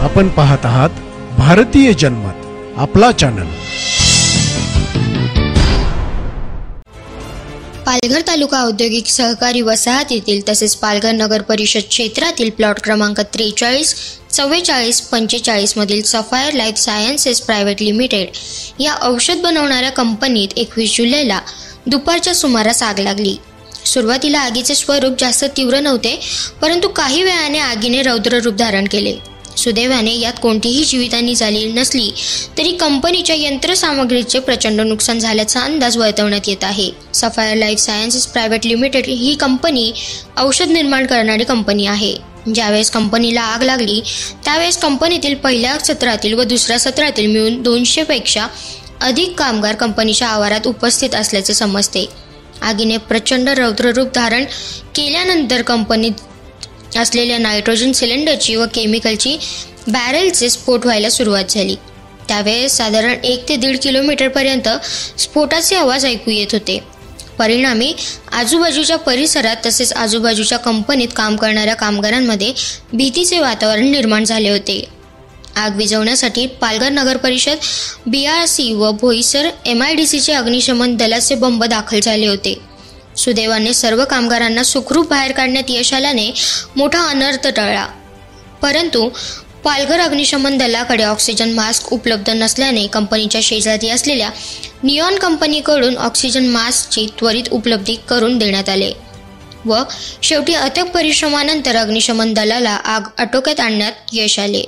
आपण पाहत आहात भारतीय जनमत, आपला चॅनल। पालघर तालुका औद्योगिक सहकारी वसाहतीतील तसेच पालघर नगर परिषद क्षेत्रातील प्लॉट क्रमांक 43, 44, 45 मधील sapphire Life Sciences Private limited या औषध बनवणाऱ्या कंपनीत 21 जुलैला दुपारच्या सुमारास आग लागली। सुरुवातीला आगीचे स्वरूप जास्त तीव्र नव्हते, परंतु काही वेळाने आगीने रौद्र रूप धारण केले। सुदैवाने यात कोणतीही जीवितहानी झाली नसली तरी कंपनीच्या यंत्रसामग्रीचे प्रचंड नुकसान झाल्याचा अंदाज वर्तवण्यात येत आहे। Sapphire Life Sciences Private Limited ही कंपनी औषध निर्माण करणारी कंपनी आहे। ज्यावेळेस कंपनीला आग लागली त्यावेळेस कंपनीतील पहिल्या सत्रातील व दुसऱ्या सत्रातील मिळून 200 पेक्षा अधिक कामगार कंपनीच्या आवारात उपस्थित असल्याचे समजते। आगीने प्रचंड रौद्र रूप धारण केल्यानंतर कंपनीत असलेल्या नायट्रोजन सिलेंडरची व केमिकलची बॅरेलचे स्फोट व्हायला सुरुवात झाली। त्यावेळेस साधारण 1 ते 1.5 किलोमीटर पर्यंत स्फोटाचे आवाज ऐकू येत होते। परिणामी आजूबाजूच्या परिसरात तसेच आजूबाजूच्या कंपनीत काम करणाऱ्या कामगारांमध्ये भीतीचे वातावरण निर्माण झाले होते। आग विझवण्यासाठी पालघर नगर परिषद, BRC व बोईसर MIDCचे अग्निशमन दलाचे बंब दाखल झाले होते। सुदैवाने सर्व कामगारांना सुखरूप बाहेर काढण्यात यश आल्याने मोठा अनर्थ टळला। परंतु पालघर अग्निशमन दलाकडे ऑक्सिजन मास्क उपलब्ध नसल्याने कंपनीच्या शेजारी असलेल्या निऑन कंपनीकडून ऑक्सिजन मास्कची त्वरित उपलब्धी करून देण्यात आले व शेवटी अथक परिश्रमानंतर अग्निशमन दलाला आग आटोक्यात आणण्यात यश आले।